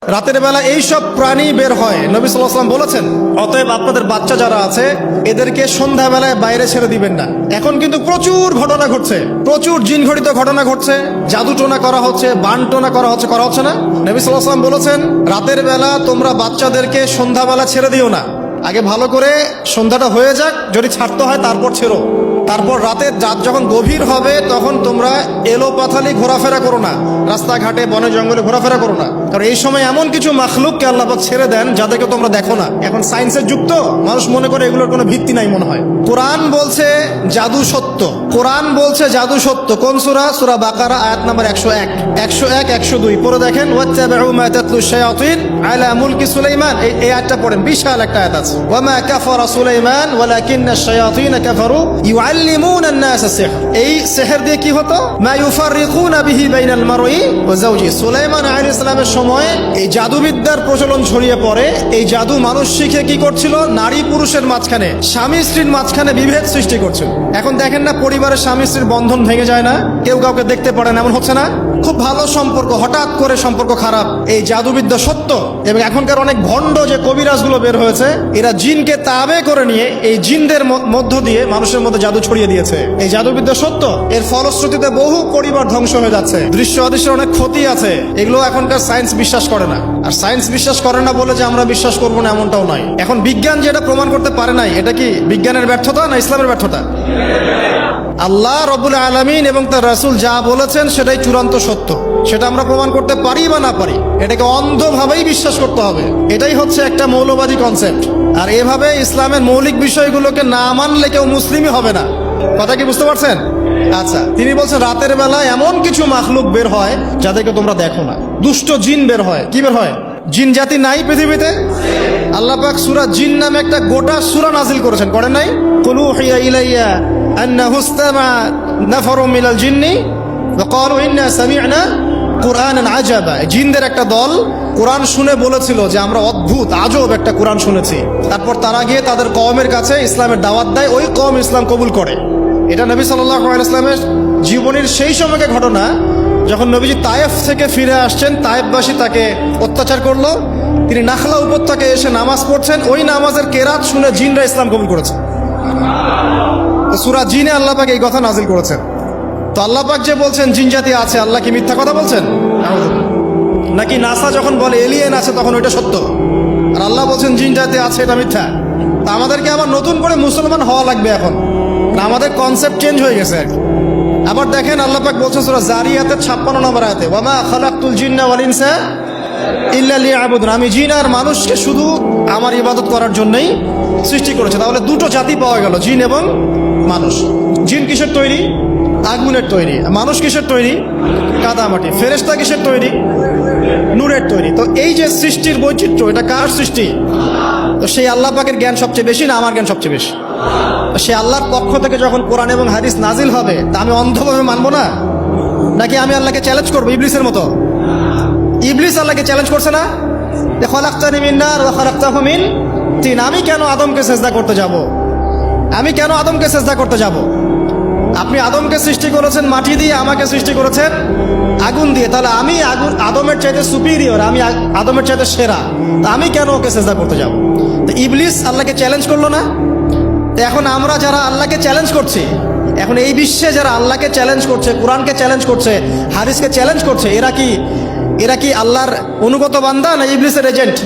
রাতের বেলা এই সব প্রাণী বের হয়, নবী সাল্লাল্লাহু আলাইহি ওয়াসাল্লাম বলেছেন, অতএব আপনাদের বাচ্চা যারা আছে এদেরকে সন্ধ্যাবেলায় বাইরে ছেড়ে দিবেন না। এখন কিন্তু প্রচুর ঘটনা ঘটছে, প্রচুর জিনঘটিত ঘটনা ঘটছে, জাদুটোনা করা হচ্ছে, বানটোনা করা হচ্ছে না? নবী সাল্লাল্লাহু আলাইহি ওয়াসাল্লাম বলেছেন, রাতের বেলা তোমরা বাচ্চাদেরকে সন্ধ্যাবেলা ছেড়ে দিও না, আগে ভালো করে সন্ধ্যাটা হয়ে যাক, যদি ছাড়তে হয় তারপর ছেড়ো। তারপর রাতের রাত যখন গভীর হবে তখন তোমরা এলোপাথালি ঘোরাফেরা করো না, রাস্তাঘাটে বনে জঙ্গলে ঘোরাফেরা করো না, কারণ এই সময় এমন কিছু মাখলুককে আল্লাহ পাক ছেড়ে দেন যাদেরকে তোমরা দেখো না। এখন সায়েন্সের যুগ তো, মানুষ মনে করে এগুলোর কোনো ভিত্তি নাই মনে হয়। কোরআন বলছে জাদু সত্য, কোরআন বলছে জাদু সত্য। কোন সূরা? সূরা বাকারা আয়াত নাম্বার 101, 102 পড়ে দেখেন। ওয়াত্তাবিউ মা তাতলু শায়াতিন আলা মুলকি সুলাইমান, এই আয়াতটা পড়েন, বিশাল একটা আয়াত আছে। ওয়া মা কাফারা সুলাইমান ওয়ালাকিন্না শায়াতিন কাফারু ইউআল্লিমুনা আন-নাস সিহর। এই সিহর দিয়ে কি হতো? মা ইউফাররিকুনা বিহি বাইনাল মারই ওয়া যাওজি। সুলাইমান আলাইহিস সালামের সময় এই জাদুবিদ্যার প্রচলন ছড়িয়ে পড়ে। এই জাদু মানুষ শিখে কি করছিল? নারী পুরুষের মাঝখানে, স্বামী স্ত্রীর মাঝখানে বিভেদ সৃষ্টি করছিল। এখন দেখেন না, পরিবারের স্বামী স্ত্রীর বন্ধন ভেঙে যায় না, কেউ কাউকে দেখতে পারে না, এমন হচ্ছে না? খুব ভালো সম্পর্ক হঠাৎ করে সম্পর্ক খারাপ। এই জাদুবিদ্যা সত্য। এবং এখনকার অনেক ভণ্ড যে কবিরাজগুলো বের হয়েছে, এরা জিনকে তাবে করে নিয়ে এই জিনদের মধ্য দিয়ে মানুষের মধ্যে জাদু ছড়িয়ে দিয়েছে। এই জাদুবিদ্যা সত্য। এর ফলশ্রুতিতে বহু পরিবার ধ্বংস হয়ে যাচ্ছে, দৃশ্য অদৃশ্যের অনেক ক্ষতি আছে। এগুলো এখনকার সায়েন্স বিশ্বাস করে না। আর সায়েন্স বিশ্বাস করে না বলে যে আমরা বিশ্বাস করবো না এমনটাও নয়। এখন বিজ্ঞান যেটা প্রমাণ করতে পারে নাই, এটা কি বিজ্ঞানের ব্যর্থতা না ইসলামের ব্যর্থতা? আল্লাহ রব্বুল আলামিন এবং তার রাসূল যা বলেছেন সেটাই চূড়ান্ত সত্য। সেটা আমরা প্রমাণ করতে পারি বা না পারি, এটাকে অন্ধভাবেই বিশ্বাস করতে হবে। এটাই হচ্ছে একটা মৌলবাদী কনসেপ্ট। আর এভাবে ইসলামের মৌলিক বিষয়গুলোকে না মানলে কেউ মুসলিমই হবে না। কথা কি বুঝতে পারছেন? আচ্ছা, তিনি বলছেন রাতের বেলা এমন কিছু মাখলুক বের হয় যাদেরকে তোমরা দেখো না। দুষ্ট জিন বের হয়। কি বের হয়? জিন জাতি নাই পৃথিবীতে? আল্লাহ পাক সূরা জিন নামে একটা গোটা সূরা নাজিল করেছেন, করেন নাই? কুলু হিয়া ইলাইয়া আন্নাহু ইসতামা নাফারুম মিনাল জিন্নি ওয়া ক্বালু ইন্না সামি'না কুরআনান আজাবা। জিনদের একটা দল কোরআন শুনে বলেছিল যে আমরা অদ্ভুত আজব একটা কোরআন শুনেছি। তারপর তারা গিয়ে তাদের কওমের কাছে ইসলামের দাওয়াত দেয়, ওই কওম ইসলাম কবুল করে। এটা নবী সাল্লাল্লাহু আলাইহি ওয়াসাল্লামের জীবনের সেই সময়কার ঘটনা, যখন নবীজি তায়েফ থেকে ফিরে আসছেন। তায়েফবাসী তাকে অত্যাচার করলো, তিনি নাখলা উপত্যকায় এসে নামাজ পড়ছেন, ওই নামাজের কেরাত শুনে জিনরা ইসলাম কবুল করেছে। সূরা জিনে আল্লাহ পাক এই কথা নাজিল করেছেন। তো আল্লাহ পাক যে বলছেন জিন জাতি আছে, আল্লাহ কি মিথ্যা কথা বলছেন? নাকি নাসা যখন বলে এলিয়েন আছে তখন ওইটা সত্য, আর আল্লাহ বলছেন জিন জাতি আছে এটা মিথ্যা? তা আমাদেরকে আবার নতুন করে মুসলমান হওয়া লাগবে এখন, না আমাদের কনসেপ্ট চেঞ্জ হয়ে গেছে। আবার দেখেন আল্লাহ পাক বলছেন সূরা জারিয়াতের 56 নম্বর আয়াতে, ওয়া মা খালাকতুল জিন্না ওয়াল ইনসা ইল্লা লিয়াবুদুন। আমি জিন আর মানুষকে শুধু আমার ইবাদত করার জন্যই সৃষ্টি করেছে। তাহলে দুটো জাতি পাওয়া গেল, জিন এবং মানুষ। জিন কিসের তৈরি? আগুনের তৈরি। মানুষ কিসের তৈরি? কাদামাটি। ফেরেশতা কিসের তৈরি? নূরের তৈরি। তো এই যে সৃষ্টির বৈচিত্র্য, এটা কার সৃষ্টি? তো সেই আল্লাহ পাকের জ্ঞান সবচেয়ে বেশি না আমার জ্ঞান সবচেয়ে বেশি? সে আল্লাহর পক্ষ থেকে যখন কোরআন এবং হাদিস নাজিল হবে, তা আমি অন্ধভাবে মানবো না? নাকি আমি আল্লাহকে চ্যালেঞ্জ করবো ইবলিসের মতো? ইবলিস আল্লাহকে চ্যালেঞ্জ করছে না, খালাকতানি মিন নার ওয়া খালাকতাহু মিন তিন। আমি কেন আদমকে সিজদা করতে যাব? আমি কেন আদমকে সিজদা করতে যাব? আপনি আদমকে সৃষ্টি করেছেন মাটি দিয়ে, আমাকে সৃষ্টি করেছেন আগুন দিয়ে। তাহলে আমি আদমের চাইতে সুপিরিয়র, আমি আদমের চাইতে সেরা, তা আমি কেন ওকে সিজদা করতে যাব? তো ইবলিস আল্লাহকে চ্যালেঞ্জ করলো না? এখন আমরা যারা আল্লাহকে চ্যালেঞ্জ করছি, এখন এই বিশ্বে যারা আল্লাহকে চ্যালেঞ্জ করছে, কোরআনকে চ্যালেঞ্জ করছে, হাদিসকে চ্যালেঞ্জ করছে, এরা কি আল্লাহর অনুগত বান্দা না ইবলিসের এজেন্ট?